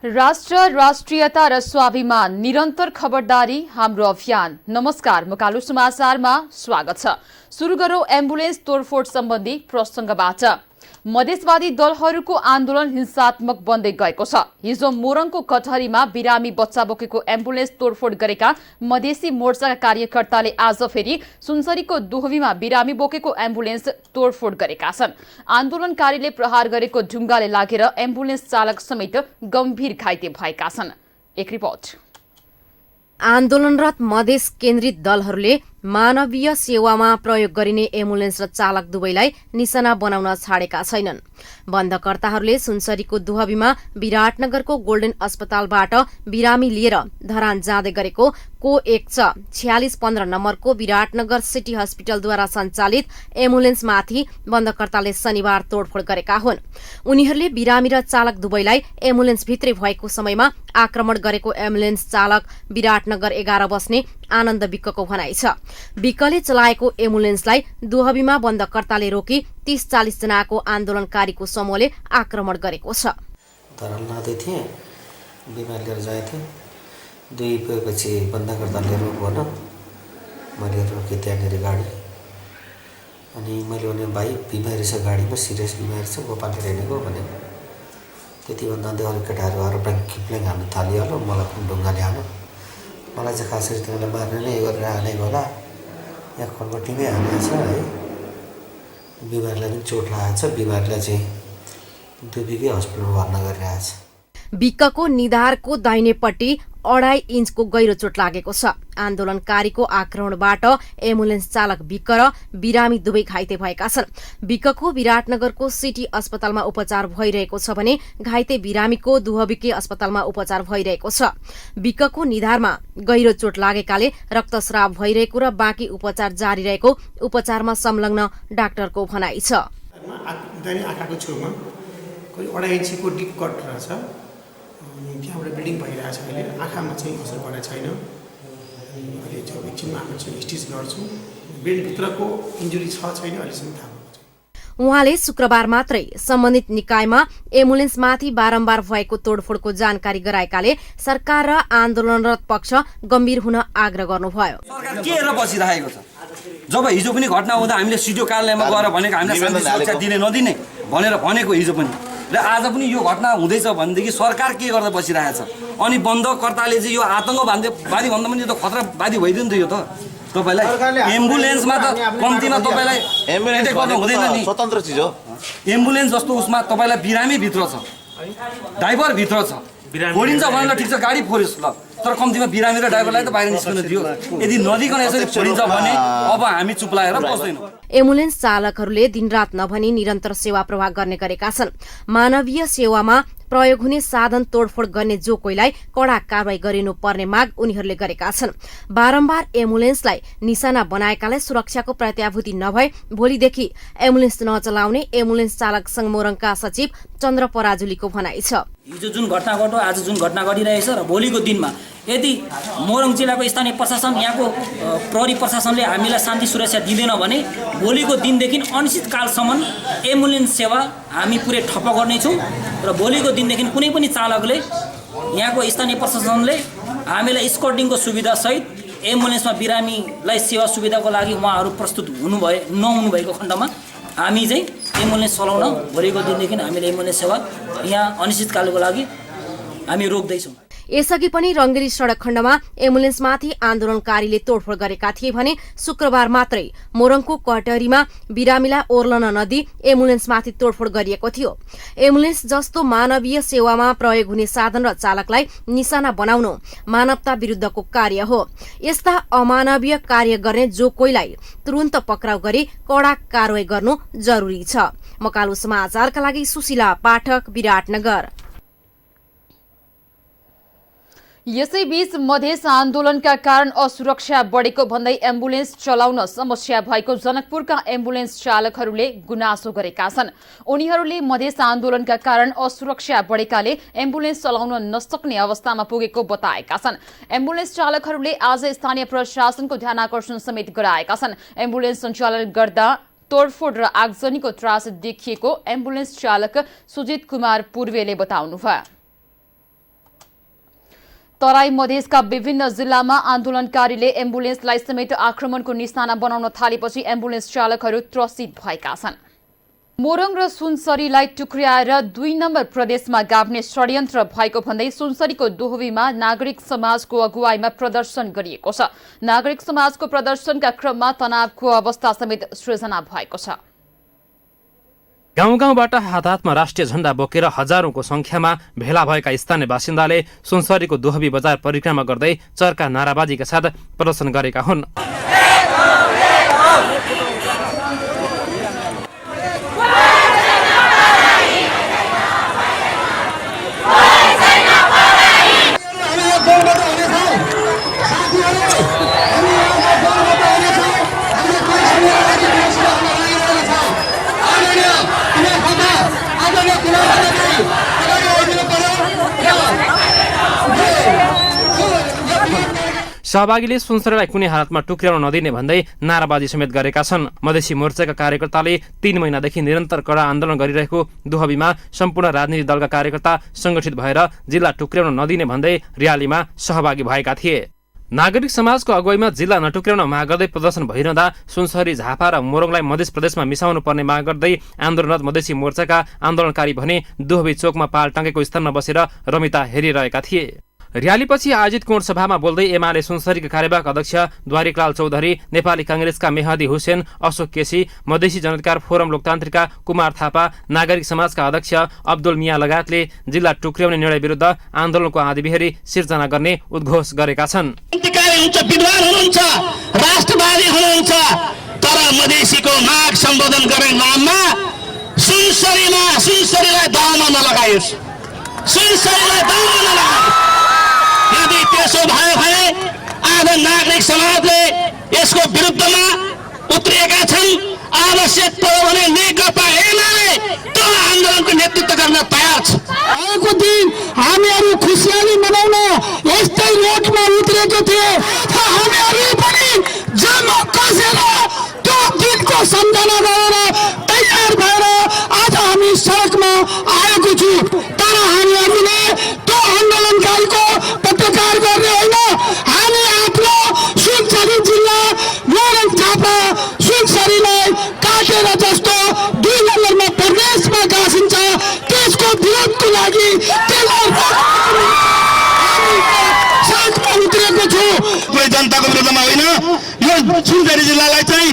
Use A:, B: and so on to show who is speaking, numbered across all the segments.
A: राष्ट्र, राष्ट्रियता र स्वाभिमान निरन्तर खबरदारी हाम्रो अभियान। नमस्कार, म कालो समाचारमा स्वागत छ। सुरु गरौं एम्बुलेन्स तोडफोड सम्बन्धी प्रसंगबाट। मधेसवादी दलहरूको आन्दोलन हिंसात्मक बन्दै गएको छ। हिजो मोरङको कटहरीमा बिरामी बच्चा बोकेको एम्बुलेन्स तोडफोड गरेका मधेसी मोर्चाका कार्यकर्ताले आज फेरि सुनसरीको दुहवीमा बिरामी बोकेको एम्बुलेन्स तोडफोड गरेका छन्। आन्दोलनकारीले प्रहार गरेको ढुङ्गाले लागेर एम्बुलेन्स चालक समेत गम्भीर घाइते भएका छन्। एक रिपोर्ट।
B: आन्दोलनरत मधेस केन्द्रित दलहरूले मानवीय सेवामा प्रयोग गरिने एम्बुलेन्स र चालक दुवैलाई निशाना बनाउन छाडेका छैनन्। बन्धकर्ताहरूले सुनसरीको दुहवीमा विराटनगरको गोल्डन अस्पतालबाट बिरामी लिएर धरान जाँदै गरेको को 4615 नम्बरको विराटनगर सिटी हस्पिटलद्वारा सञ्चालित एम्बुलेन्समाथि बन्धकर्ताले शनिबार तोडफोड गरेका हुन्। उनीहरूले बिरामी र चालक दुवैलाई एम्बुलेन्सभित्रै भएको समयमा आक्रमण गरेको एम्बुलेन्स चालक विराटनगर 11 बस्ने आनन्द विक्कको भनाइ छ। विक्कले चलाएको एम्बुलेन्सलाई दुहवीमा बन्धकर्ताले रोकी 30-40 जनाको आन्दोलनकारीको समूहले आक्रमण गरेको छ।
C: धरान लाँदै थिएँ, बिमार लिएर जाँदै थिएँ। दुई पुगेपछि बन्धकर्ताले रोक्न मैले रोकेँ त्यहाँनिर गाडी। अनि मैले भने भाइ बिमारी छ, गाडीमा सिरियस बिमारी छ, गोपालले हिँडेको भने त्यति भन्दा अरू केटाहरू आएर खिप्ल्याङ हान्नु थालिहाल्यो। मलाई पनि ढुङ्गाले हान्यो। मलाई चाहिँ खास गरी तिमीले मार्ने नै गरेर हानेको होला, यहाँ खरबटीमै हानेको छ है। बिमारीलाई पनि चोट लागेको छ। बिमारीलाई चाहिँ दुबीकै हस्पिटलमा भर्ना गरिरहेको छ।
B: विक्कको निधारको दाहिनेपट्टि 2.5 इन्चको गहिरो चोट लागेको छ। आन्दोलनकारीको आक्रमणबाट एम्बुलेन्स चालक विक्क र बिरामी दुवै घाइते भएका छन्। विक्कको विराटनगरको सिटी अस्पतालमा उपचार भइरहेको छ भने घाइते बिरामीको दुहवीकै अस्पतालमा उपचार भइरहेको छ। विक्कको निधारमा गहिरो चोट लागेकाले रक्तस्राव भइरहेको र बाँकी उपचार जारी रहेको उपचारमा संलग्न डाक्टरको भनाइ छ।
D: आँखाको छेउमा कोही 2.5 इन्चको डिप कट रहेछ। त्यहाँबाट ब्लिडिङ भइरहेछ। अहिले आँखामा चाहिँ असर परेको छैन। अहिले जो एकछिनमा हामी चाहिँ स्टिच गर्छौँ। बेडभित्रको इन्जुरी छ छैन अहिलेसम्म थाहा भएको छैन।
B: उहाँले शुक्रबार मात्रै सम्बन्धित निकायमा एम्बुलेन्समाथि बारम्बार भएको तोडफोडको जानकारी गराएकाले सरकार र आन्दोलनरत पक्ष गम्भीर हुन आग्रह गर्नुभयो।
E: सरकार के हेरेर बसिरहेको छ? जब हिजो पनि घटना हुँदा हामीले सिडिओ कार्यालयमा गएर भनेको हामीलाई शान्ति सुरक्षा दिने नदिने भनेर भनेको हिजो पनि, र आज पनि यो घटना हुँदैछ भनेदेखि सरकार के गर्दै बसिरहेछ? अनि बन्धकर्ताले चाहिँ यो आतङ्कवादी भन्दा पनि यो त खतरावादी भइदियो नि त। यो त तपाईँलाई एम्बुलेन्समा त कम्तीमा तपाईँलाई एटेक गर्नु हुँदैन नि।
F: स्वतन्त्र चिज हो।
E: एम्बुलेन्स जस्तो उसमा तपाईँलाई बिरामी भित्र छ, ड्राइभर भित्र छ, फोडिन्छ भनेर ठिक छ, गाडी फोडिस् ल, तर कम्तीमा बिरामी र ड्राइभरलाई त बाहिर निस्कन दियो। यदि नदिकन यसरी फोडिन्छ भने अब हामी चुप लागेर बस्दैनौँ।
B: एम्बुलेन्स चालकहरूले दिनरात नभनी निरन्तर सेवा प्रवाह गर्ने गरेका छन्। मानवीय सेवामा प्रयोग हुने साधन तोडफोड गर्ने जो कोहीलाई कड़ा कारवाही गरिनुपर्ने माग उनीहरूले गरेका छन्। बारम्बार एम्बुलेन्सलाई निशाना बनाएकालाई सुरक्षाको प्रत्याभूति नभए भोलिदेखि एम्बुलेन्स नचलाउने एम्बुलेन्स चालक संघ मोरङका सचिव चन्द्र पराजुलीको भनाइ छ।
G: हिजो जुन घटना घट्यो, आज जुन घटना घटिरहेछ र भोलिको दिनमा यदि मोरङ जिल्लाको स्थानीय प्रशासन, यहाँको प्रहरी प्रशासनले हामीलाई शान्ति सुरक्षा दिँदैन भने भोलिको दिनदेखि अनिश्चितकालसम्म एम्बुलेन्स सेवा हामी पुरै ठप्प गर्नेछौँ। र भोलिको दिनदेखि कुनै पनि चालकले, यहाँको स्थानीय प्रशासनले हामीलाई स्कर्टिङको सुविधासहित एम्बुलेन्समा बिरामीलाई सेवा सुविधाको लागि उहाँहरू प्रस्तुत नहुनुभएको खण्डमा हामी चाहिँ एम्बुलेन्स चलाउन भोलिको दिनदेखि हामीले एम्बुलेन्स सेवा यहाँ अनिश्चितकालको लागि हामी रोक्दैछौँ।
B: यसअघि पनि रङ्गेली सड़क खण्डमा एम्बुलेन्समाथि आन्दोलनकारीले तोडफोड गरेका थिए भने शुक्रबार मात्रै मोरङको कटहरीमा बिरामीलाई ओर्लन नदी एम्बुलेन्समाथि तोडफोड गरिएको थियो। एम्बुलेन्स जस्तो मानवीय सेवामा प्रयोग हुने साधन र चालकलाई निशाना बनाउनु मानवता विरुद्धको कार्य हो। यस्ता अमानवीय कार्य गर्ने जो कोहीलाई तुरुन्त पक्राउ गरी कड़ा कारवाही गर्नु जरुरी छ। मकालु समाचारका लागि सुशीला पाठक, विराटनगर।
A: यसैबीच मधेस आन्दोलनका कारण असुरक्षा बढेको भन्दै एम्बुलेन्स चलाउन समस्या भएको जनकपुरका एम्बुलेन्स चालकहरूले गुनासो गरेका छन्। उनीहरूले मधेस आन्दोलनका कारण असुरक्षा बढेकाले एम्बुलेन्स चलाउन नसक्ने अवस्थामा पुगेको बताएका छन्। एम्बुलेन्स चालकहरूले आज स्थानीय प्रशासनको ध्यानाकर्षण समेत गराएका छन्। एम्बुलेन्स सञ्चालन गर्दा तोडफोड र आगजनीको त्रास देखिएको एम्बुलेन्स चालक सुजित कुमार पूर्वेले बताउनुभयो। तराई मधेसका विभिन्न जिल्लामा आन्दोलनकारीले एम्बुलेन्सलाई समेत आक्रमणको निशाना बनाउन थालेपछि एम्बुलेन्स चालकहरू त्रसित भएका छन्। मोरङ र सुनसरीलाई टुक्र्याएर 2 नम्बर प्रदेशमा गाभ्ने षड्यन्त्र भएको भन्दै सुनसरीको दोहबीमा नागरिक समाजको अगुवाईमा प्रदर्शन गरिएको छ। नागरिक समाजको प्रदर्शनका क्रममा तनावको अवस्था समेत सृजना भएको छ।
F: गाउँ गाउँबाट हात हातमा राष्ट्रिय झण्डा बोकेर हजारौंको संख्यामा भेला भएका स्थानीय बासिन्दाले सुनसरीको दोहबी बजार परिक्रमा गर्दै चर्का नाराबाजीका साथ प्रदर्शन गरेका हुन्। सहभागीले सुनसरीलाई कुनै हालतमा टुक्र्याउन नदिने भन्दै नाराबाजी समेत गरेका छन्। मधेसी मोर्चाका कार्यकर्ताले 3 महिनादेखि निरन्तर कडा आन्दोलन गरिरहेको दुहबीमा सम्पूर्ण राजनीतिक दलका कार्यकर्ता संगठित भएर जिल्ला टुक्र्याउन नदिने भन्दै र्यालीमा सहभागी भएका थिए। नागरिक समाजको अगुवाईमा जिल्ला नटुक्र्याउन माग गर्दै प्रदर्शन भइरहँदा सुनसरी, झापा र मोरङलाई मधेस प्रदेशमा मिसाउनु पर्ने माग गर्दै आन्दोलनरत मधेसी मोर्चाका आन्दोलनकारी भने दुहबी चोकमा पाल टाँगेको स्थानमा बसेर रमिता हेरिरहेका थिए। र्यालीपछि आयोजित कोण सभामा बोल्दै एमाले सुनसरीका कार्यवाहक अध्यक्ष द्वारिकलाल चौधरी, नेपाली कांग्रेसका मेहदी हुसेन, अशोक केसी, मधेसी जनाधिकार फोरम लोकतान्त्रिकका कुमार थापा, नागरिक समाजका अध्यक्ष अब्दुल मिया लगायतले जिल्ला टुक्र्याउने निर्णय विरुद्ध आन्दोलनको आँधीबेहरी सिर्जना गर्ने उद्घोष गरेका छन्।
H: विद्वान हुनुहुन्छ, राष्ट्रवादी हुनुहुन्छ, तर मधेसीको माग सम्बोधन गर्ने नाममा सुनसरीलाई दाउमा नलगाइयोस्, सुनसरीलाई दाउमा नलगाइयोस्। यदि त्यसो भयो भने आज नागरिक समाजले यसको विरुद्धमा उत्रिएका छन्। आवश्यक पर्यो भने नेकपा एमाले त्यो आन्दोलनको नेतृत्व गर्न तयार छ।
I: आएको दिन हामीहरू खुसियाली मनाउन यस्तै रोडमा उत्रेको थिए। हामीहरू पनि जम्मा कसेर त्यो दिनको सम्झना गरेर तयार भएर आज हामी सडकमा आएको छु। तर हामीहरूले त्यो आन्दोलनकारीको प्रतिकार गर्ने होइन। हामी आफ्नो सुनसरी जिल्ला मोरङ, झापा, सुनसरीलाई काटेर जस्तो 2 नम्बरमा प्रदेशमा गाँसिन्छ त्यसको विरोधको लागि सडकमा उत्रेको छु।
H: कोही जनताको विरुद्धमा होइन, यो सुनसरी जिल्लालाई चाहिँ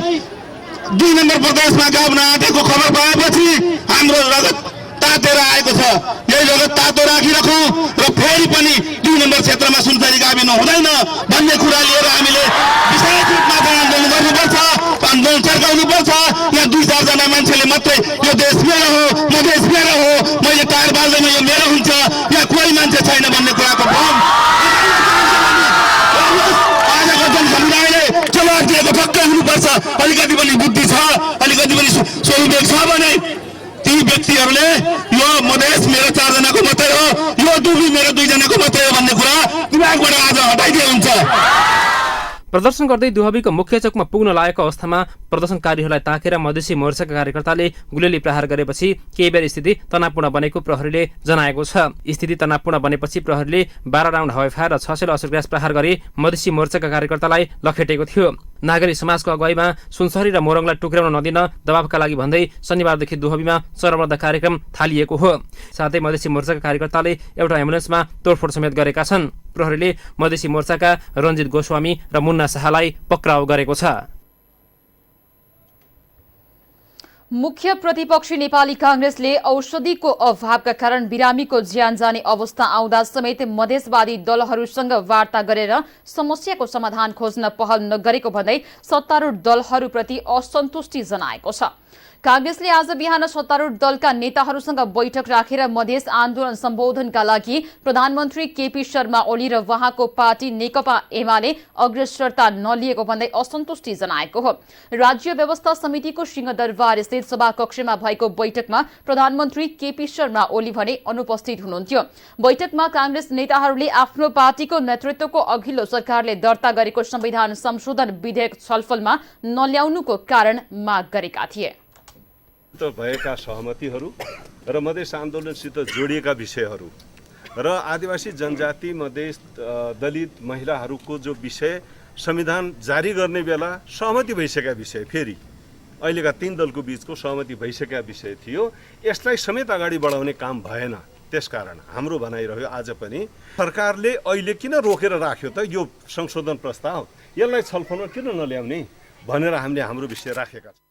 H: 2 नम्बर प्रदेशमा गाभ्न आँटेको खबर पाएपछि हाम्रो रगत तातेर आएको छ। यही रगत तातो राखिराखौँ र फेरि पनि 2 नम्बर क्षेत्रमा सुनसरी गाभिनु हुँदैन भन्ने कुरा लिएर हामीले विशेष रूपमा आन्दोलन गर्नुपर्छ, आन्दोलन चर्काउनुपर्छ। यहाँ 2-4 जना मान्छेले मात्रै यो देश मेरो हो, म देश मेरो हो, मैले टायर बाल्दैमा यो मेरो हुन्छ, यहाँ कोही मान्छे छैन भन्ने कुराको भ्रम आजको जनसमुदायले जवाफ दिएको पक्कै हुनुपर्छ। अलिकति पनि बुद्धि छ, अलिकति पनि सोही छ भने ती व्यक्तिहरूले यो मधेस मेरो 4 जनाको मात्रै हो, यो दुबी मेरो 2 जनाको मात्रै हो भन्ने कुरा दिमागबाट आज हटाइदिए हुन्छ।
F: प्रदर्शन गर्दै दुहबीको मुख्य चोकमा पुग्न लागेको अवस्थामा प्रदर्शनकारीहरूलाई ताकेर मधेसी मोर्चाका कार्यकर्ताले गुलेली प्रहार गरेपछि केही बेर स्थिति तनावपूर्ण बनेको प्रहरीले जनाएको छ। स्थिति तनावपूर्ण बनेपछि प्रहरीले 12 राउन्ड हवाई फायर र 600 असर ग्यास प्रहार गरी मधेसी मोर्चाका कार्यकर्तालाई लखेटेको थियो। नागरिक समाजको अगुवाईमा सुनसरी र मोरङलाई टुक्र्याउन नदिन दबावका लागि भन्दै शनिबारदेखि दुहबीमा चरमबद्ध कार्यक्रम थालिएको हो। साथै मधेसी मोर्चाका कार्यकर्ताले एउटा एम्बुलेन्समा तोडफोड समेत गरेका छन्। प्रहरीले मधेसी मोर्चाका रञ्जित गोस्वामी र मुन्ना शाहलाई पक्राउ गरेको छ।
A: मुख्य प्रतिपक्षी नेपाली कांग्रेसले औषधिको अभावका कारण बिरामीको ज्यान जाने अवस्था आउँदा समेत मधेसवादी दलहरूसँग वार्ता गरेर समस्याको समाधान खोज्न पहल नगरेको भन्दै सत्तारूढ दलहरूप्रति असन्तुष्टि जनाएको छ। कांग्रेसले आज बिहान सत्तारूढ दलका नेताहरूसँग बैठक राखेर मधेस आन्दोलन सम्बोधनका लागि प्रधानमन्त्री केपी शर्मा ओली र उहाँको पार्टी नेकपा एमाले अग्रसरता नलिएको भन्दै असन्तुष्टि जनाएको हो। राज्य व्यवस्था समितिको सिंहदरबार स्थित सभाकक्षमा भएको बैठकमा प्रधानमन्त्री केपी शर्मा ओली भने अनुपस्थित हुनुहुन्थ्यो। बैठकमा कांग्रेस नेताहरूले आफ्नो पार्टीको नेतृत्वको अघिल्लो सरकारले दर्ता गरेको संविधान संशोधन विधेयक छलफलमा नल्याउनुको कारण माग गरेका थिए।
J: भएका सहमतिहरू र मधेस आन्दोलनसित जोडिएका विषयहरू र आदिवासी जनजाति मधेस दलित महिलाहरूको जो विषय संविधान जारी गर्ने बेला सहमति भइसकेका विषय, फेरि अहिलेका 3 दलको बीचको सहमति भइसकेका विषय थियो, यसलाई समेत अगाडि बढाउने काम भएन। त्यसकारण हाम्रो भनाइरह्यो आज पनि सरकारले अहिले किन रोकेर राख्यो त यो संशोधन प्रस्ताव, यसलाई छलफलमा किन नल्याउने भनेर हामीले हाम्रो विषय राखेका छौँ।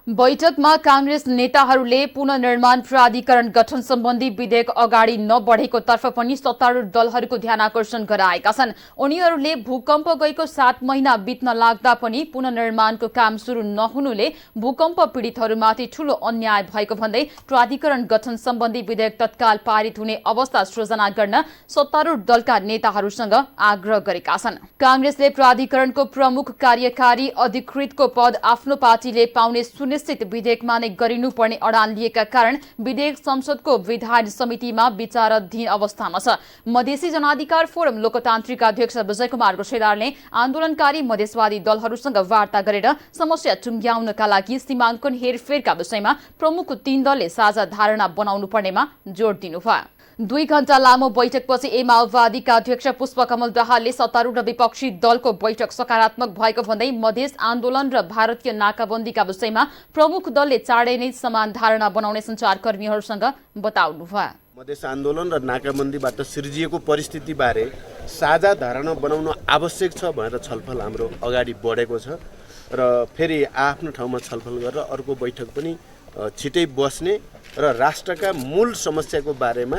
A: बैठकमा कांग्रेस नेताहरूले पुनर्निर्माण प्राधिकरण गठन सम्बन्धी विधेयक अगाडि नबढेको तर्फ पनि सत्तारूढ दलहरूको ध्यानाकर्षण गराएका छन्। उनीहरूले भूकम्प गएको 7 महिना बित्न लाग्दा पनि पुनर्निर्माणको काम शुरू नहुनुले भूकम्प पीडितहरूमाथि ठूलो अन्याय भएको भन्दै प्राधिकरण गठन सम्बन्धी विधेयक तत्काल पारित हुने अवस्था सृजना गर्न सत्तारूढ दलका नेताहरूसँग आग्रह गरेका छन्। कांग्रेसले प्राधिकरणको प्रमुख कार्यकारी अधिकृतको पद आफ्नो पार्टीले पाउने निश्चित विधेयकमा नै गरिनुपर्ने अडान लिएका कारण विधेयक संसदको विधान समितिमा विचाराधीन अवस्थामा छ। मधेसी जनाधिकार फोरम लोकतान्त्रिक अध्यक्ष विजय कुमार गोसेदारले आन्दोलनकारी मधेसवादी दलहरूसँग वार्ता गरेर समस्या टुंग्याउनका लागि सीमाङ्कन हेरफेरका विषयमा प्रमुख 3 दलले साझा धारणा बनाउनु पर्नेमा जोड़ दिनुभयो। 2 घण्टा लामो बैठकपछि माओवादीका अध्यक्ष पुष्पकमल दाहालले सत्तारूढ र विपक्षी दलको बैठक सकारात्मक भएको भन्दै मधेस आन्दोलन र भारतीय नाकाबन्दीका विषयमा प्रमुख दलले चाँडै नै समान धारणा बनाउने सञ्चारकर्मीहरूसँग बताउनुभयो।
K: मधेस आन्दोलन र नाकाबन्दीबाट सिर्जिएको परिस्थितिबारे साझा धारणा बनाउन आवश्यक छ भनेर छलफल हाम्रो अगाडि बढेको छ र फेरि आफ्नो ठाउँमा छलफल गरेर अर्को बैठक पनि छिटै बस्ने र राष्ट्रका मूल समस्याको बारेमा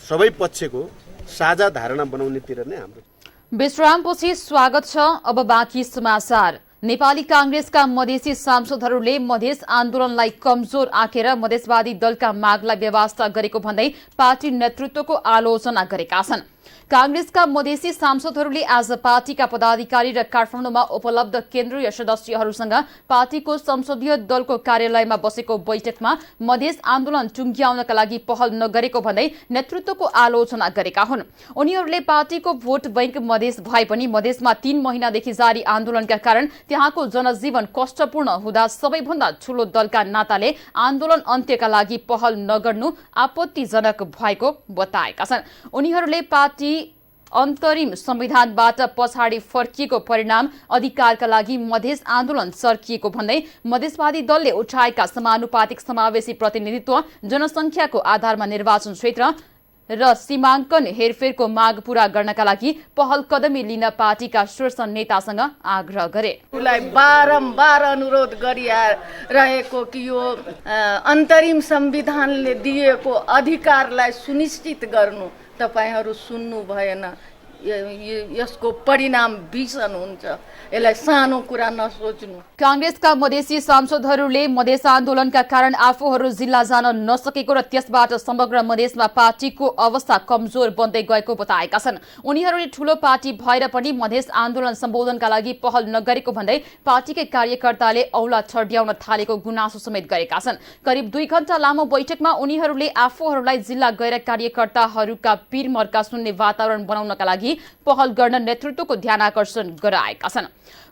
K: सबै पक्षको साझा धारणा बनाउनेतिर नै हाम्रो।
A: विश्रामपछि स्वागत छ। अब बाँकी समाचार। नेपाली कांग्रेसका मधेसी सांसदहरूले मधेस आन्दोलनलाई कमजोर आँकेर मधेसवादी दलका मागलाई बेवास्ता गरेको भन्दै पार्टी नेतृत्वको आलोचना गरेका छन्। कांग्रेसका मधेसी सांसदहरूले आज पार्टीका पदाधिकारी र काठमाडौँमा उपलब्ध केन्द्रीय सदस्यहरूसँग पार्टीको संसदीय दलको कार्यालयमा बसेको बैठकमा मधेस आन्दोलन टुंग्याउनका लागि पहल नगरेको भन्दै नेतृत्वको आलोचना गरेका हुन्। उनीहरूले पार्टीको भोट बैंक मधेस भए पनि मधेसमा 3 महिनादेखि जारी आन्दोलनका कारण त्यहाँको जनजीवन कष्टपूर्ण हुँदा सबैभन्दा ठूलो दलका नाताले आन्दोलन अन्त्यका लागि पहल नगर्नु आपत्तिजनक भएको बताएका छन्। उनीहरूले पार्टी अन्तरिम संविधानबाट पछाडि फर्किएको परिणाम अधिकारका लागि मधेस आन्दोलन सर्किएको भन्दै मधेसवादी दलले उठाएका समानुपातिक समावेशी प्रतिनिधित्व, जनसंख्याको आधारमा निर्वाचन क्षेत्र र सीमाङ्कन हेरफेरको माग पूरा गर्नका लागि पहल कदमी लिन पार्टीका शीर्ष नेतासँग आग्रह गरे।
L: बारम्बार अनुरोध गरिरहेको कि यो अन्तरिम संविधानले दिएको अधिकारलाई सुनिश्चित गर्नु तपाईहरू सुन्नु भएन। यसको परिणाम भीषण हुन्छ। यसलाई सानो कुरा नसोच्नु।
A: कांग्रेसका मधेसी सांसदहरूले मधेस आन्दोलनका कारण आफूहरू जिल्ला जान नसकेको र त्यसबाट समग्र मधेसमा पार्टीको अवस्था कमजोर बन्दै गएको बताएका छन्। उनीहरूले ठूलो पार्टी भएर पनि मधेस आन्दोलन सम्बोधनका लागि पहल नगरेको भन्दै पार्टीकै कार्यकर्ताले औला छड्याउन थालेको गुनासो समेत गरेका छन्। करिब 2 घण्टा लामो बैठकमा उनीहरूले आफूहरूलाई जिल्ला गएर कार्यकर्ताहरूका पीरमर्का सुन्ने वातावरण बनाउनका लागि पहल गर्न नेतृत्वको ध्यानाकर्षण गराएका छन्।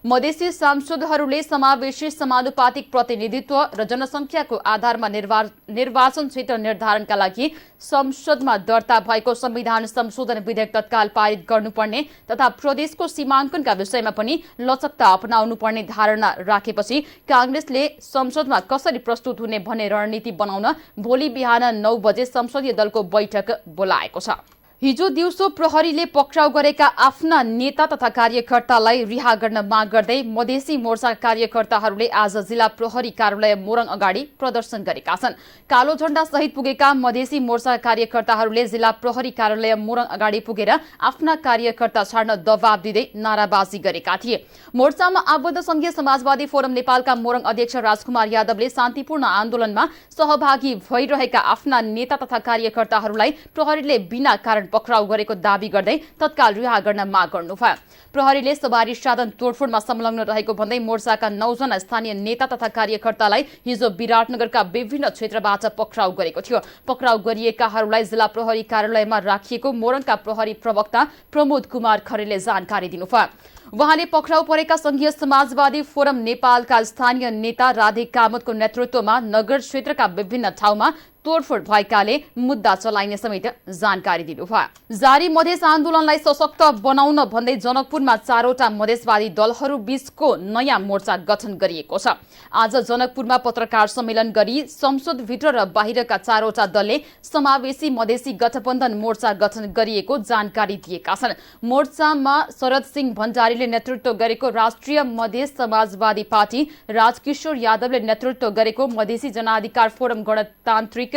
A: मधेसी सांसदहरूले समावेशी समानुपातिक प्रतिनिधित्व र जनसंख्याको आधारमा निर्वाचन क्षेत्र निर्धारणका लागि संसदमा दर्ता भएको संविधान संशोधन विधेयक तत्काल पारित गर्नुपर्ने तथा प्रदेशको सीमाङ्कनका विषयमा पनि लचकता अपनाउनु पर्ने धारणा राखेपछि कांग्रेसले संसदमा कसरी प्रस्तुत हुने भन्ने रणनीति बनाउन भोलि बिहान 9 बजे संसदीय दलको बैठक बोलाएको छ। हिजो दिउँसो प्रहरीले पक्राउ गरेका आफ्ना नेता तथा कार्यकर्तालाई रिहा गर्न माग गर्दै मधेसी मोर्चा कार्यकर्ताहरूले आज जिल्ला प्रहरी कार्यालय मोरङ अगाडि प्रदर्शन गरेका छन्। कालो झण्डा सहित पुगेका मधेसी मोर्चा कार्यकर्ताहरूले जिल्ला प्रहरी कार्यालय मोरङ अगाडि पुगेर आफ्ना कार्यकर्ता छाड्न दबाब दिँदै नाराबाजी गरेका थिए। मोर्चामा आबद्ध संघीय समाजवादी फोरम नेपालका मोरङ अध्यक्ष राजकुमार यादवले शान्तिपूर्ण आन्दोलनमा सहभागी भइरहेका आफ्ना नेता तथा कार्यकर्ताहरूलाई प्रहरीले बिना कारण पक्राउ गरेको दावी गर्दै तत्काल रिहा गर्न माग गर्नुभयो। प्रहरीले सवारी साधन तोडफोडमा संलग्न रहेको भन्दै मोर्चाका 9 जना स्थानीय नेता तथा कार्यकर्तालाई हिजो विराटनगरका विभिन्न क्षेत्रबाट पक्राउ गरेको थियो। पक्राउ गरिएकाहरूलाई जिल्ला प्रहरी कार्यालयमा राखिएको मोरङका प्रहरी प्रवक्ता प्रमोद कुमार खरेलले जानकारी दिनुभयो। उहाँले पक्राउ परेका संघीय समाजवादी फोरम नेपालका स्थानीय नेता राधे कामतको नेतृत्वमा नगर क्षेत्रका विभिन्न ठाउँमा तोडफोड भएकाले मुद्दा चलाइने समेत जानकारी दिनुभयो। जारी मधेस आन्दोलनलाई सशक्त बनाउन भन्दै जनकपुरमा 4वटा मधेसवादी दलहरू बीचको नयाँ मोर्चा गठन गरिएको छ। आज जनकपुरमा पत्रकार सम्मेलन गरी संसदभित्र र बाहिरका 4वटा दलले समावेशी मधेसी गठबन्धन मोर्चा गठन गरिएको जानकारी दिएका छन्। मोर्चामा शरद सिंह भण्डारीले नेतृत्व गरेको राष्ट्रिय मधेस समाजवादी पार्टी, राजकिशोर यादवले नेतृत्व गरेको मधेसी जनाधिकार फोरम गणतान्त्रिक,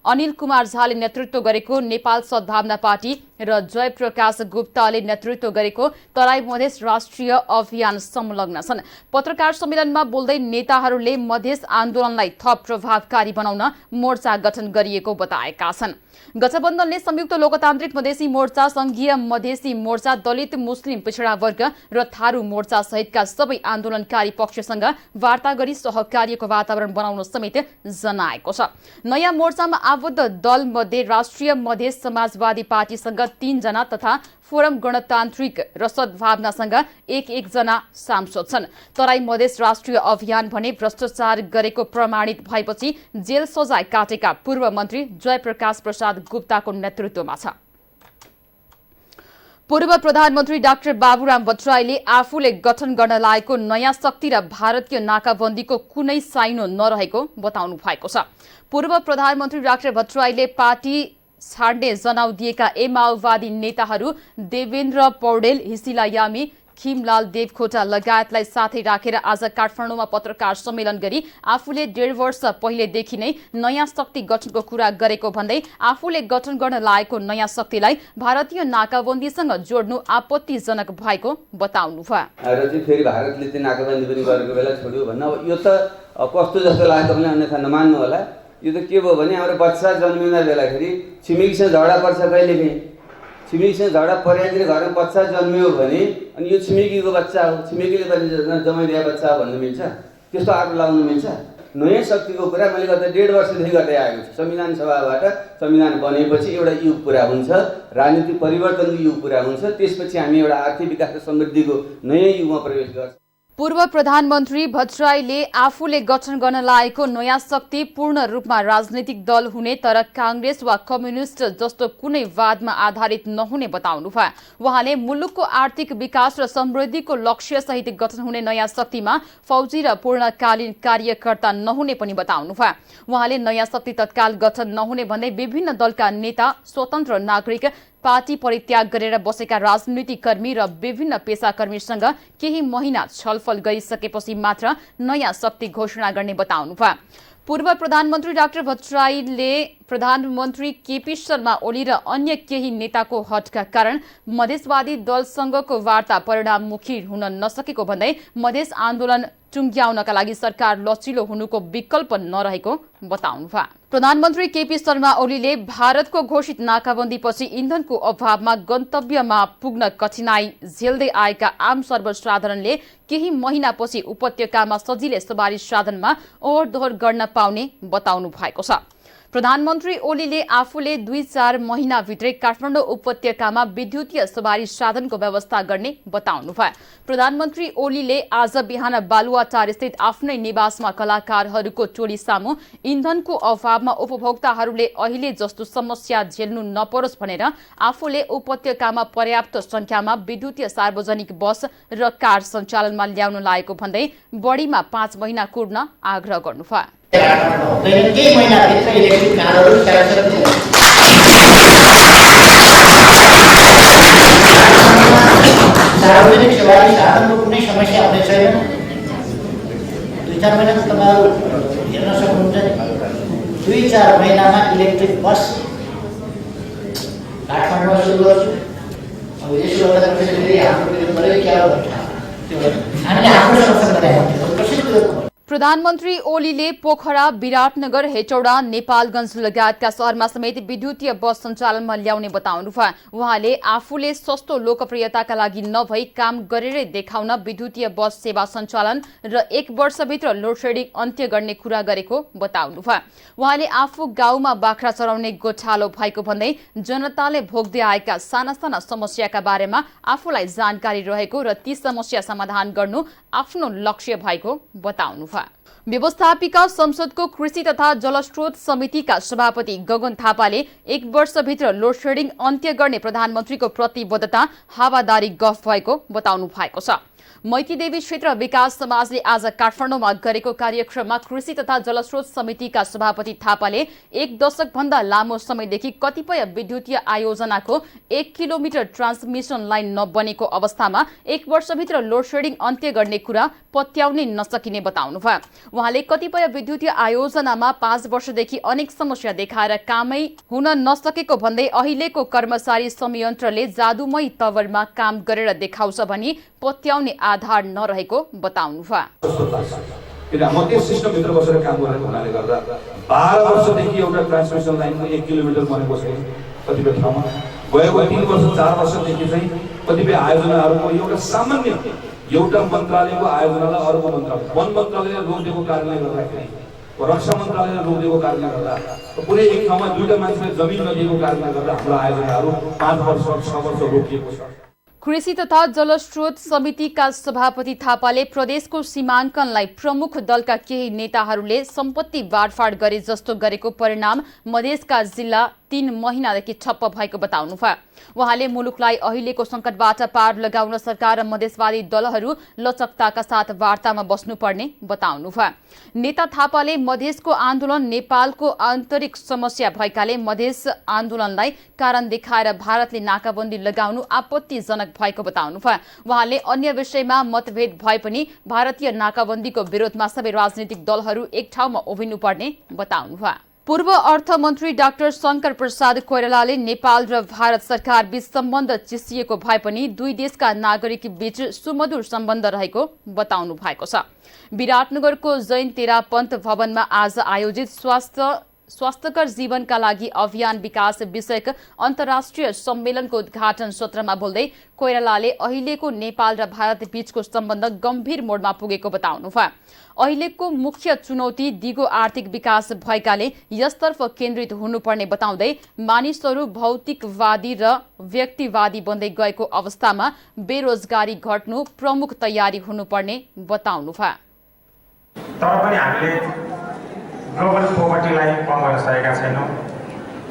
A: अनिल कुमार झाले नेतृत्व गरेको नेपाल सद्भावना पार्टी र जयप्रकाश गुप्ताले नेतृत्व गरेको तराई मधेस राष्ट्रिय अभियान संलग्न छन्। पत्रकार सम्मेलनमा बोल्दै नेताहरूले मधेस आन्दोलनलाई थप प्रभावकारी बनाउन मोर्चा गठन गरिएको बताएका छन्। गठबन्धनले संयुक्त लोकतान्त्रिक मधेसी मोर्चा, संघीय मधेसी मोर्चा, दलित मुस्लिम पिछडा वर्ग र थारू मोर्चा सहितका सबै आन्दोलनकारी पक्षसँग वार्ता गरी सहकार्यको वातावरण बनाउन समेत जनाएको छ। नयाँ मोर्चामा आबद्ध दल मध्ये राष्ट्रिय मधेस समाजवादी पार्टीसँग 3 जना तथा फोरम गणतान्त्रिक र सद्भावनासँग 1 जना सांसद छन्। तराई मधेस राष्ट्रिय अभियान भने भ्रष्टाचार गरेको प्रमाणित भएपछि जेल सजाय काटेका पूर्व मन्त्री जयप्रकाश प्रसाद गुप्ताको नेतृत्वमा छ। पूर्व प्रधानमन्त्री डाक्टर बाबुराम भट्टराईले आफूले गठन गर्न लागेको नयाँ शक्ति र भारतीय नाकाबन्दीको कुनै साइनो नरहेको बताउनु भएको छ। पूर्व प्रधानमन्त्री डाक्टर भट्टराईले पार्टी छाड्ने जनाउ दिएका माओवादी नेताहरू देवेन्द्र पौडेल, हिसिला यामी, खिमलाल देवकोटा लगायतलाई साथै राखेर आज काठमाडौँमा पत्रकार सम्मेलन गरी आफूले 1.5 वर्ष पहिलेदेखि नै नयाँ शक्ति गठनको कुरा गरेको भन्दै आफूले गठन गर्न लागेको नयाँ शक्तिलाई भारतीय नाकाबन्दीसँग जोड्नु आपत्तिजनक भएको बताउनुभयो।
M: र चाहिँ फेरि भारतले चाहिँ नाकाबन्दी पनि गरेको बेला छोड्यो भन्न अब यो त कस्तो जस्तो लाग्यो तपाईँले अन्यथा नमान्नु होला। यो त के भयो भने हाम्रो बच्चा जन्मिँदा बेलाखेरि छिमेकीसँग झगडा पर्छ कहिलेकाहीँ, छिमेकीसँग झगडा पर्यातिर घरमा बच्चा जन्मियो भने अनि यो छिमेकीको बच्चा हो, छिमेकीले जमाइ दिएको बच्चा हो भन्नु मिल्छ? त्यस्तो आरोप लगाउनु मिल्छ? नयाँ शक्तिको कुरा मैले गत 1.5 वर्षदेखि गर्दै आएको छु। संविधान सभाबाट संविधान बनेपछि एउटा युग पुरा हुन्छ, राजनीतिक परिवर्तनको युग पुरा हुन्छ, त्यसपछि हामी एउटा आर्थिक विकास र समृद्धिको नयाँ युगमा प्रवेश गर्छौँ।
A: पूर्व प्रधानमन्त्री भट्टराईले आफूले गठन गर्न लागेको नयाँ शक्ति पूर्ण रूपमा राजनैतिक दल हुने तर कांग्रेस वा कम्युनिस्ट जस्तो कुनै वादमा आधारित नहुने बताउनुभयो। उहाँले मुलुकको आर्थिक विकास र समृद्धिको लक्ष्य सहित गठन हुने नयाँ शक्तिमा फौजी र पूर्णकालीन कार्यकर्ता नहुने पनि बताउनुभयो। उहाँले नयाँ शक्ति तत्काल गठन नहुने भन्दै विभिन्न दलका नेता, स्वतन्त्र नागरिक, पार्टी परित्याग गरेर बसेका राजनीतिक कर्मी र विभिन्न पेसाकर्मीसँग केही महिना छलफल गरिसकेपछि मात्र नयाँ शक्ति घोषणा गर्ने बताउनुभयो। पूर्व प्रधानमन्त्री डाक्टर भट्टराईले प्रधानमन्त्री केपी शर्मा ओली र अन्य केही नेताको हटका कारण मधेसवादी दलसँगको वार्ता परिणाममुखी हुन नसकेको भन्दै मधेस आन्दोलन टुङ्ग्याउनका लागि सरकार लचिलो हुनुको विकल्प नरहेको बताउनुभयो। प्रधानमन्त्री केपी शर्मा ओलीले भारतको घोषित नाकाबन्दीपछि इन्धनको अभावमा गन्तव्यमा पुग्न कठिनाई झेल्दै आएका आम सर्वसाधारणले केही महिनापछि उपत्यकामा सजिलै सवारी साधनमा ओहोरदोहोर गर्न पाउने बताउनु भएको छ। प्रधानमन्त्री ओलीले आफूले 2-4 महिनाभित्रै काठमाडौँ उपत्यकामा विद्युतीय सवारी साधनको व्यवस्था गर्ने बताउनुभयो। प्रधानमन्त्री ओलीले आज बिहान बालुवाटार स्थित आफ्नै निवासमा कलाकारहरूको टोली सामु इन्धनको अभावमा उपभोक्ताहरूले अहिले जस्तो समस्या झेल्नु नपरोस् भनेर आफूले उपत्यकामा पर्याप्त संख्यामा विद्युतीय सार्वजनिक बस र कार सञ्चालनमा ल्याउन लागेको भन्दै बढीमा 5 महिना कुर्न आग्रह गर्नुभयो।
N: केही महिनाभित्र इलेक्ट्रिक कारहरू सार्वजनिक सवारी साधनको कुनै समस्या हुने छैन। 2-4 महिना तपाईँहरू हेर्न सक्नुहुन्छ नि। 2-4 महिनामा इलेक्ट्रिक बस काठमाडौँमा सुरु गर्छु। अब यसो गर्दाखेरि हाम्रो क्या हो हामीले हाम्रो समस्या गराएको
A: प्रधानमन्त्री ओलीले पोखरा, विराटनगर, हेटौडा, नेपालगञ्ज लगायतका शहरमा समेत विद्युतीय बस सञ्चालनमा ल्याउने बताउनुभयो। उहाँले आफूले सस्तो लोकप्रियताका लागि नभई काम गरेरै देखाउन विद्युतीय बस सेवा सञ्चालन र 1 वर्षभित्र लोडसेडिङ अन्त्य गर्ने कुरा गरेको बताउनुभयो। उहाँले आफू गाउँमा बाख्रा चराउने गोठालो भएको भन्दै जनताले भोग्दै आएका साना साना समस्याका बारेमा आफूलाई जानकारी रहेको र ती समस्या समाधान गर्नु आफ्नो लक्ष्य भएको बताउनुभयो। बताउनुभयो। व्यवस्थापिका संसदको कृषि तथा जलस्रोत समितिका सभापति गगन थापाले 1 वर्षभित्र लोडसेडिङ अन्त्य गर्ने प्रधानमन्त्रीको प्रतिबद्धता हावादारी गफ भएको बताउनु भएको छ। मैतीदेवी क्षेत्र विकास समाजले आज काठमाडौँमा गरेको कार्यक्रममा कृषि तथा जलस्रोत समितिका सभापति थापाले 1 दशकभन्दा लामो समयदेखि कतिपय विद्युतीय आयोजनाको 1 किलोमिटर ट्रान्समिसन लाइन नबनेको अवस्थामा 1 वर्षभित्र लोडसेडिङ अन्त्य गर्ने कुरा पत्याउनै नसकिने बताउनुभयो। उहाँले कतिपय विद्युतीय आयोजनामा 5 वर्षदेखि अनेक समस्या देखाएर कामै हुन नसकेको भन्दै अहिलेको कर्मचारी संयन्त्रले जादुमय तवरमा काम गरेर देखाउँछ भनी पत्याउने आधार नरहेको बताउनुभयो।
O: किन म त्यस सिस्टमभित्र बसेर काम गरेको हुनाले गर्दा 12 वर्षदेखि एउटा ट्रान्समिसन लाइनको 1 किलोमिटर बनेको छैन कतिपय ठाउँमा। गएको 3 वर्ष 4 वर्षदेखि चाहिँ कतिपय आयोजनाहरूको एउटा सामान्य एउटा मन्त्रालयको आयोजनालाई अर्को मन्त्रालय वन मन्त्रालयले रोकिदिएको कारणले गर्दाखेरि रक्षा मन्त्रालयले रोकिदिएको कारणले गर्दा पुरै एक ठाउँमा दुईटा मान्छेले जमिन नदिएको कारणले गर्दा हाम्रो आयोजनाहरू 5 वर्ष 6 वर्ष रोकिएको छ।
A: कृषि तथा जलस्रोत समितिका सभापति थापाले प्रदेशको सीमाङ्कनलाई प्रमुख दलका केही नेताहरूले सम्पत्ति बाँडफाँड गरे जस्तो गरेको परिणाम मधेसका जिल्ला 3 महिनादेखि ठप्प भएको बताउनुभयो। उहाँले मुलुकलाई अहिलेको संकटबाट पार लगाउन सरकार र मधेसवादी दलहरू लचकताका साथ वार्तामा बस्नुपर्ने बताउनुभयो। नेता थापाले मधेसको आन्दोलन नेपालको आन्तरिक समस्या भएकाले मधेस आन्दोलनलाई कारण देखाएर भारतले नाकाबन्दी लगाउनु आपत्तिजनक भएको बताउनुभयो। उहाँले अन्य विषयमा मतभेद भए पनि भारतीय नाकाबन्दीको विरोधमा सबै राजनीतिक दलहरू एक ठाउँमा उभिनुपर्ने बताउनुभयो। पूर्व अर्थमन्त्री डाक्टर शंकर प्रसाद कोइरालाले नेपाल र भारत सरकार बीच सम्बन्ध चिसिएको भए पनि दुई देशका नागरिक बीच सुमधुर सम्बन्ध रहेको बताउनु भएको छ। विराटनगरको जैन तेरापन्थ भवनमा आज आयोजित स्वास्थ्यकर जीवनका लागि अभियान विकास विषयक अन्तर्राष्ट्रिय सम्मेलनको उद्घाटन सत्रमा बोल्दै कोइरालाले अहिलेको नेपाल र भारत बीचको सम्बन्ध गम्भीर मोडमा पुगेको बताउनुभयो। अहिलेको मुख्य चुनौती दिगो आर्थिक विकास भएकाले यसतर्फ केन्द्रित हुनुपर्ने बताउँदै मानिसहरू भौतिकवादी र व्यक्तिवादी बन्दै गएको अवस्थामा बेरोजगारी घट्नु प्रमुख तयारी हुनुपर्ने बताउनुभयो।
P: तर पनि हामीले ग्लोबल पोभर्टीलाई कम गर्न सकेका छैनौँ।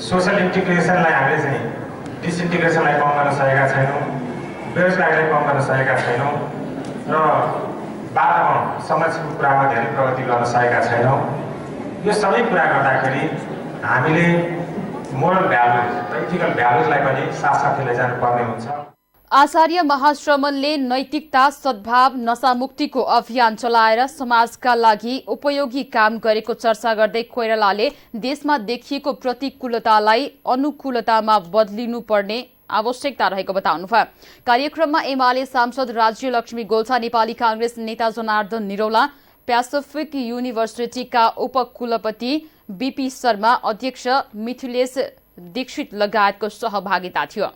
P: सोसल इन्टिग्रेसनलाई हामीले चाहिँ डिसइन्टिग्रेसनलाई कम गर्न सकेका छैनौँ। बेरोजगारीलाई कम गर्न सकेका छैनौँ र वातावरण संरक्षणको कुरामा धेरै प्रगति गर्न सकेका छैनौँ। यो सबै कुरा गर्दाखेरि हामीले मोरल भ्यालुज र इथिकल भ्यालुजलाई पनि साथसाथै लैजानुपर्ने हुन्छ।
A: आचार्य महाश्रमणले नैतिकता सद्भाव नशामुक्तिको अभियान चलाएर समाजका लागि उपयोगी काम गरेको चर्चा गर्दै कोइरालाले देशमा देखिएको प्रतिकूलतालाई अनुकूलतामा बदलिनुपर्ने आवश्यकता रहेको बताउनुभयो। कार्यक्रममा एमाले सांसद राज्य लक्ष्मी गोल्छा, नेपाली कांग्रेस नेता जनार्दन निरौला, प्यासिफिक युनिभर्सिटीका उपकुलपति बीपी शर्मा, अध्यक्ष मिथिलेश दीक्षित लगायतको सहभागिता थियो।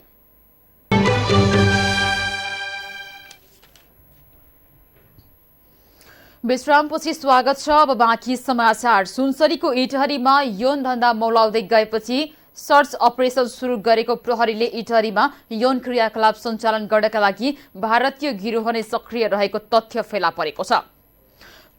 A: विश्रामपछि स्वागत छ। अब बाँकी समाचार। सुनसरीको इटहरीमा यौन धन्दा मौलाउँदै गएपछि सर्च अपरेसन सुरु गरेको प्रहरीले इटहरीमा यौन क्रियाकलाप सञ्चालन गर्नका लागि भारतीय गिरोह नै सक्रिय रहेको तथ्य फेला परेको छ।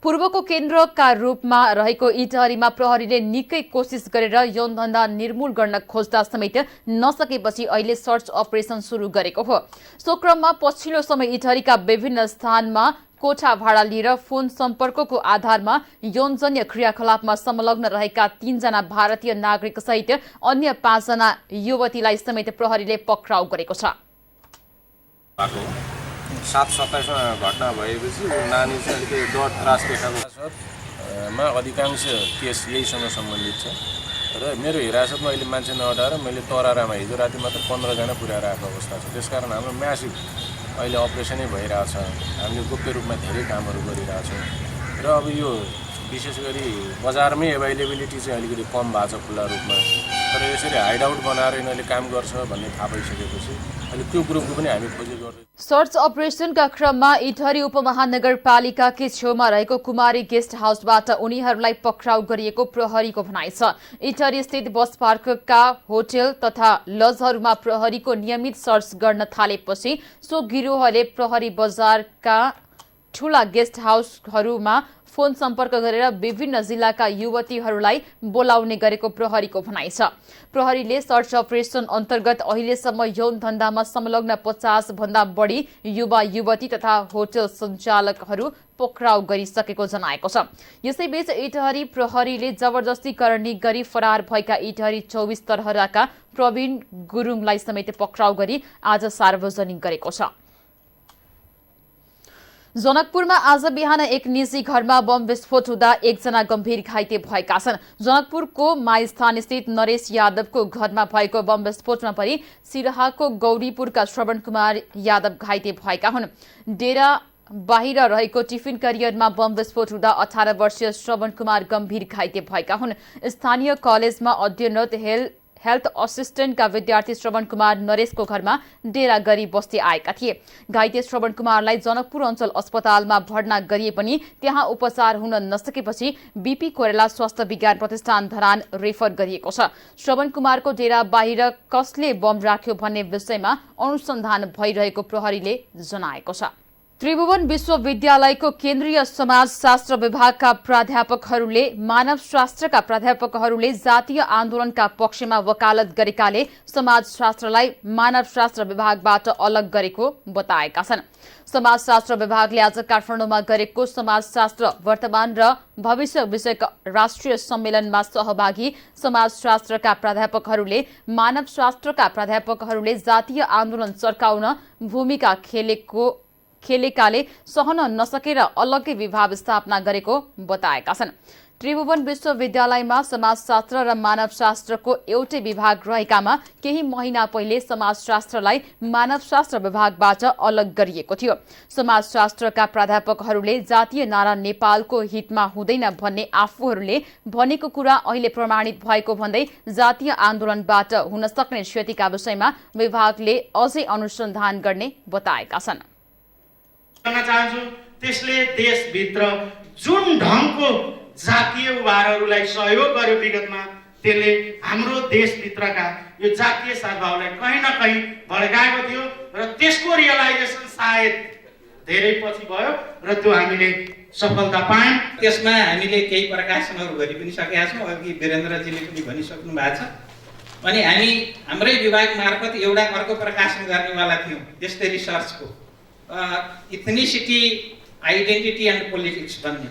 A: पूर्वको केन्द्रका रूपमा रहेको इटहरीमा प्रहरीले निकै कोसिस गरेर यौन धन्दा निर्मूल गर्न खोज्दा समेत नसकेपछि अहिले सर्च अपरेसन सुरु गरेको हो। सो क्रममा पछिल्लो समय इटहरीका विभिन्न स्थानमा कोठा भाडा लिएर फोन सम्पर्कको आधारमा यौनजन्य क्रियाकलापमा संलग्न रहेका 3 जना भारतीय नागरिक सहित अन्य 5 जना युवतीलाई समेत प्रहरीले पक्राउ गरेको छ।
Q: 7-27मा घटना भएपछि नानी चाहिँ अलिकति डर त्रास देखाएको मा अधिकांश केस यहीसँग सम्बन्धित छ र मेरो हिरासतमा अहिले मान्छे नहटाएर मैले तरारामा हिजो राति मात्र 15 जना पुर्याएर आएको अवस्था छ। त्यसकारण हाम्रो म्यासिभ अहिले अपरेसनै भइरहेछ। हामीले गुप्त रूपमा धेरै कामहरू गरिरहेछौँ र अब यो विशेष गरी बजारमै एभाइलेबिलिटी चाहिँ अलिकति कम भएको छ खुल्ला रूपमा। तर यसरी हाइड आउट बनाएर यिनीहरूले काम गर्छ भन्ने थाहा पाइसकेपछि अहिले त्यो ग्रुपको पनि हामी खोजी गर्दैछौँ।
A: सर्च अपरेसनका क्रममा इटहरी उपमहानगरपालिकाकै छेउमा रहेको कुमारी गेस्ट हाउसबाट उनीहरूलाई पक्राउ गरिएको प्रहरीको भनाइ छ। इटहरी स्थित बस पार्कका होटल तथा लजहरूमा प्रहरीको नियमित सर्च गर्न थालेपछि सो गिरोहले प्रहरी बजारका ठूला गेस्ट हाउसहरूमा फोन सम्पर्क गरेर विभिन्न जिल्लाका युवतीहरूलाई बोलाउने गरेको प्रहरीको भनाइ छ। प्रहरीले सर्च अपरेसन अन्तर्गत अहिलेसम्म यौन धन्दामा संलग्न 50 भन्दा बढी युवा युवती तथा होटल सञ्चालकहरू पक्राउ गरिसकेको जनाएको छ। यसैबीच इटहरी प्रहरीले जबरजस्ती करणी गरी फरार भएका इटहरी 24 तरहराका प्रवीण गुरुङलाई समेत पक्राउ गरी आज सार्वजनिक गरेको छ। जनकपुरमा आज बिहान एक निजी घरमा बम विस्फोट हुँदा एकजना गम्भीर घाइते भएका छन्। जनकपुरको माइस्थान स्थित नरेश यादवको घरमा भएको बम विस्फोटमा पनि सिराहाको गौरीपुरका श्रवण कुमार यादव घाइते भएका हुन्। डेरा बाहिर रहेको टिफिन करियरमा बम विस्फोट हुँदा 18 वर्षीय श्रवण कुमार गम्भीर घाइते भएका हुन्। स्थानीय कलेजमा अध्ययनरत हेल्थ असिस्टेन्टका विद्यार्थी श्रवण कुमार नरेशको घरमा डेरा गरी बस्दै आएका थिए। घाइते श्रवण कुमारलाई जनकपुर अञ्चल अस्पतालमा भर्ना गरिए पनि त्यहाँ उपचार हुन नसकेपछि बीपी कोइराला स्वास्थ्य विज्ञान प्रतिष्ठान धरान रेफर गरिएको छ। श्रवण कुमारको डेरा बाहिर कसले बम राख्यो भन्ने विषयमा अनुसन्धान भइरहेको प्रहरीले जनाएको छ। त्रिभुवन विश्वविद्यालयको केन्द्रीय समाजशास्त्र विभागका प्राध्यापकहरूले मानवशास्त्रका प्राध्यापकहरूले जातीय आन्दोलनका पक्षमा वकालत गरेकाले समाजशास्त्रलाई मानवशास्त्र विभागबाट अलग गरेको बताएका छन्। समाजशास्त्र विभागले आज काठमाडौँमा गरेको समाजशास्त्र वर्तमान र भविष्य विषयक राष्ट्रिय सम्मेलनमा सहभागी समाजशास्त्रका प्राध्यापकहरूले मानवशास्त्रका प्राध्यापकहरूले जातीय आन्दोलन चर्काउन भूमिका खेलेकाले सहन नसकेर अलग्गै विभाग स्थापना गरेको बताएका छन्। त्रिभुवन विश्वविद्यालयमा समाजशास्त्र र मानवशास्त्रको एउटै विभाग रहेकामा केही महिना पहिले समाजशास्त्रलाई मानवशास्त्र विभागबाट अलग गरिएको थियो। समाजशास्त्रका प्राध्यापकहरूले जातीय नारा नेपालको हितमा हुँदैन भन्ने आफूहरूले भनेको कुरा अहिले प्रमाणित भएको भन्दै जातीय आन्दोलनबाट हुन सक्ने क्षतिका विषयमा विभागले अझै अनुसन्धान गर्ने बताएका छन्।
R: चाहन्छु त्यसले देशभित्र जुन ढङ्गको जातीय उभारहरूलाई सहयोग गर्यो विगतमा त्यसले हाम्रो देशभित्रका यो जातीय सद्भावलाई कहीँ न कहीँ भड्काएको थियो र त्यसको रियलाइजेसन सायद धेरै पछि भयो र त्यो हामीले सफलता पायौँ।
S: त्यसमा हामीले केही प्रकाशनहरू गरि पनि सकेका छौँ। अघि वीरेन्द्रजीले पनि भनिसक्नु भएको छ। अनि हामी हाम्रै विभाग मार्फत एउटा अर्को प्रकाशन गर्नेवाला थियौँ त्यस्तै रिसर्चको इथनिसिटी आइडेन्टिटी एन्ड पोलिटिक्स भन्ने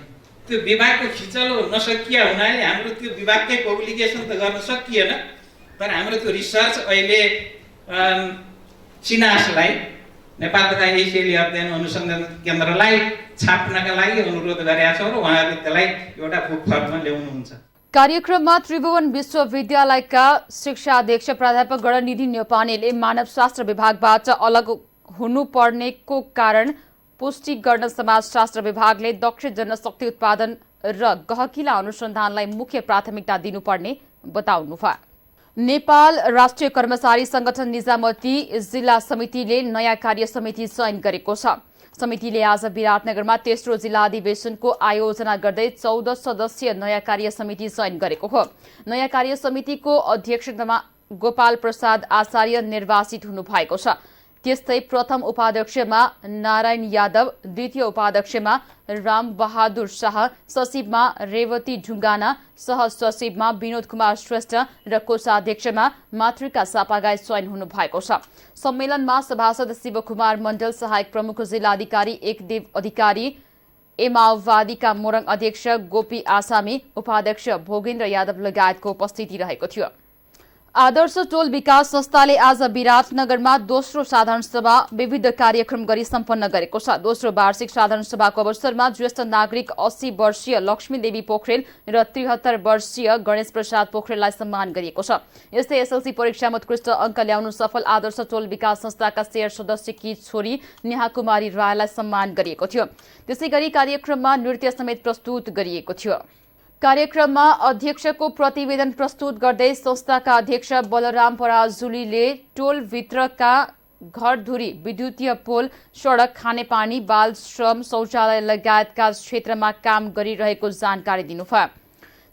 S: त्यो विभागको खिचलो नसकिया हुनाले हाम्रो त्यो विभागकै पब्लिकेसन त गर्न सकिएन। तर हाम्रो त्यो रिसर्च अहिले सिनासलाई नेपाल तथा एसियाली अध्ययन अनुसन्धान केन्द्रलाई छाप्नका लागि अनुरोध गरेका छौँ र उहाँहरूले त्यसलाई एउटा फर्ममा ल्याउनुहुन्छ।
A: कार्यक्रममा त्रिभुवन विश्वविद्यालयका शिक्षा अध्यक्ष प्राध्यापक गणनिधि न्यौपानेले मानवशास्त्र विभागबाट अलग हुनुपर्नेको कारण पुष्टि गर्न समाजशास्त्र विभागले दक्ष जनशक्ति उत्पादन र गहकिला अनुसन्धानलाई मुख्य प्राथमिकता दिनुपर्ने बताउनुभयो। नेपाल राष्ट्रिय कर्मचारी संगठन निजामती जिल्ला समितिले नयाँ कार्य समिति चयन गरेको छ। समितिले आज विराटनगरमा तेस्रो जिल्ला अधिवेशनको आयोजना गर्दै 14 सदस्यीय नयाँ कार्य समिति चयन गरेको हो। नयाँ कार्य समितिको अध्यक्षतामा गोपाल प्रसाद आचार्य निर्वाचित हुनुभएको छ। त्यस्तै प्रथम उपाध्यक्षमा नारायण यादव, द्वितीय उपाध्यक्षमा राम बहादुर शाह, सचिवमा रेवती ढुङ्गाना, सहसचिवमा विनोद कुमार श्रेष्ठ र कोषाध्यक्षमा मातृका सापागाई चयन हुनु भएको छ। सम्मेलनमा सभासद शिवकुमार मण्डल, सहायक प्रमुख जिल्लाधिकारी एकदेव अधिकारी, माओवादीका मोरङ अध्यक्ष गोपी आसामी, उपाध्यक्ष भोगेन्द्र यादव लगायतको उपस्थिति रहेको थियो। आदर्श टोल विकास संस्थाले आज विराटनगरमा दोस्रो साधारण सभा विविध कार्यक्रम गरी सम्पन्न गरेको छ। दोस्रो वार्षिक साधारण सभाको अवसरमा ज्येष्ठ नागरिक 80 वर्षीय लक्ष्मीदेवी पोखरेल र 73 वर्षीय गणेश प्रसाद पोखरेललाई सम्मान गरिएको छ। यस्तै एसएलसी परीक्षामा उत्कृष्ट अङ्क ल्याउनु सफल आदर्श टोल विकास संस्थाका शेयर सदस्यकी छोरी नेहा कुमारी रायलाई सम्मान गरिएको थियो। त्यसैगरी कार्यक्रममा नृत्य समेत प्रस्तुत गरिएको थियो। कार्यक्रममा अध्यक्षको प्रतिवेदन प्रस्तुत गर्दै संस्थाका अध्यक्ष बलराम पराजुलीले टोलभित्रका घरधुरी, विद्युतीय पोल, सडक, खानेपानी, बाल श्रम, शौचालय लगायतका क्षेत्रमा काम गरिरहेको जानकारी दिनुभयो।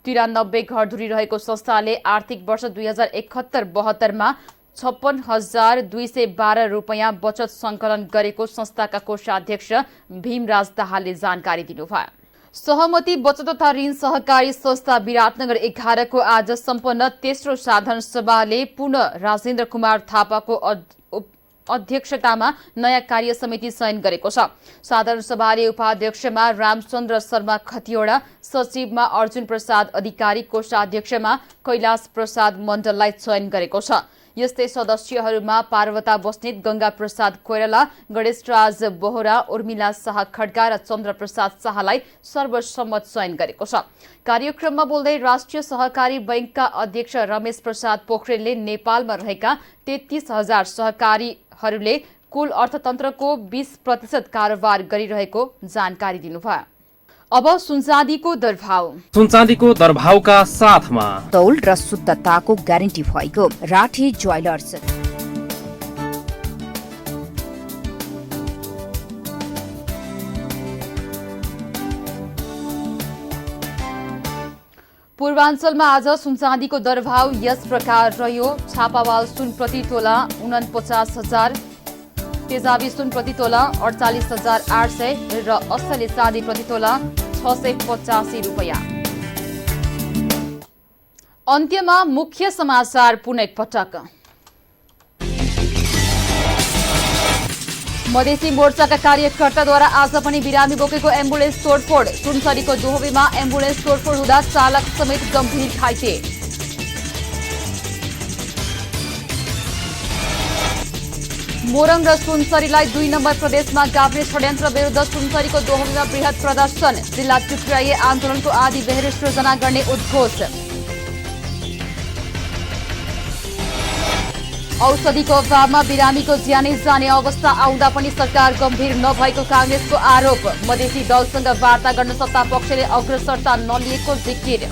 A: 93 घरधुरी रहेको संस्थाले आर्थिक वर्ष 2071-72मा 56,212 रुपियाँ बचत संकलन गरेको संस्थाका कोषाध्यक्ष भीमराज दाहालले जानकारी दिनुभयो। सहमति बचत तथा ऋण सहकारी संस्था विराटनगर 11 को आज सम्पन्न तेस्रो साधारण सभाले पुनः राजेन्द्र कुमार थापाको अध्यक्षतामा नयाँ कार्य समिति चयन गरेको छ। साधारण सभाले उपाध्यक्षमा रामचन्द्र शर्मा खतिवड़ा, सचिवमा अर्जुन प्रसाद अधिकारी, कोषाध्यक्षमा कैलाश प्रसाद मण्डललाई चयन गरेको छ। यस्तै सदस्यहरूमा पार्वता बस्नेत, गंगा प्रसाद कोइराला, गणेशराज बोहरा, उर्मिला शाह खड्का र चन्द्र प्रसाद शाहलाई सर्वसम्मत चयन गरेको छ। कार्यक्रममा बोल्दै राष्ट्रिय सहकारी बैंकका अध्यक्ष रमेश प्रसाद पोखरेलले नेपालमा रहेका 33,000 सहकारीहरूले कुल अर्थतन्त्रको 20% कारोबार गरिरहेको जानकारी दिनुभयो। अब सुनचाँदीको दरभाव।
F: सुनचाँदीको दरभावका साथमा
T: तौल र शुद्धताको ग्यारेन्टी भएको राठी ज्वेलर्स।
A: पूर्वाञ्चलमा आज सुनचाँदीको दरभाव यस प्रकार रह्यो। छापावाल सुन प्रति तोला 49,000, तेजाबी सुन प्रति तोला 48,800 र असली चाँदी प्रति तोला 685 रुपैयाँ। अन्त्यमा मुख्य समाचार पुनः एकपटक। मधेसी मोर्चाका कार्यकर्ताद्वारा आज पनि बिरामी बोकेको एम्बुलेन्स तोडफोड। सुनसरीको दोहोबीमा एम्बुलेन्स तोडफोड हुँदा चालक समेत गम्भीर घाइते। मोरङ र सुनसरीलाई 2 नम्बर प्रदेशमा गाभ्ने षड्यन्त्र विरुद्ध सुनसरीको दोहोबीमा बृहत प्रदर्शन। जिल्ला टुक्राइए आन्दोलनको आदि बेहोरे सृजना गर्ने उद्घोष। औषधिको अभावमा बिरामीको ज्यानै जाने अवस्था आउँदा पनि सरकार गम्भीर नभएको कांग्रेसको आरोप। मधेसी दलसँग वार्ता गर्न सत्ता पक्षले अग्रसरता नलिएको जिकिर।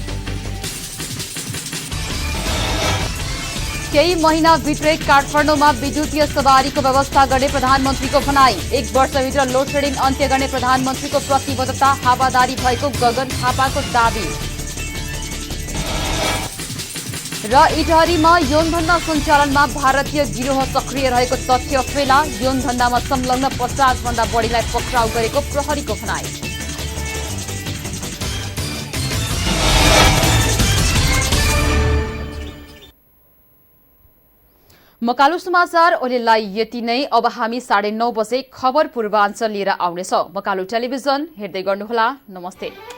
A: केही महिनाभित्रै काठमाडौँमा विद्युतीय सवारीको व्यवस्था गर्ने प्रधानमन्त्रीको भनाई। 1 वर्षभित्र लोडसेडिङ अन्त्य गर्ने प्रधानमन्त्रीको प्रतिबद्धता हावादारी भएको गगन थापाको दावी। र इटहरीमा यौनधन्दा सञ्चालनमा भारतीय गिरोह सक्रिय रहेको तथ्य फेला। यौनधन्दामा संलग्न 50 भन्दा बढीलाई पक्राउ गरेको प्रहरीको भनाई। मकालु समाचार अहिलेलाई यति नै। अब हामी 9:30 बजे खबर पूर्वाञ्चल लिएर आउनेछौँ। मकालु टेलिभिजन हेर्दै गर्नुहोला। नमस्ते।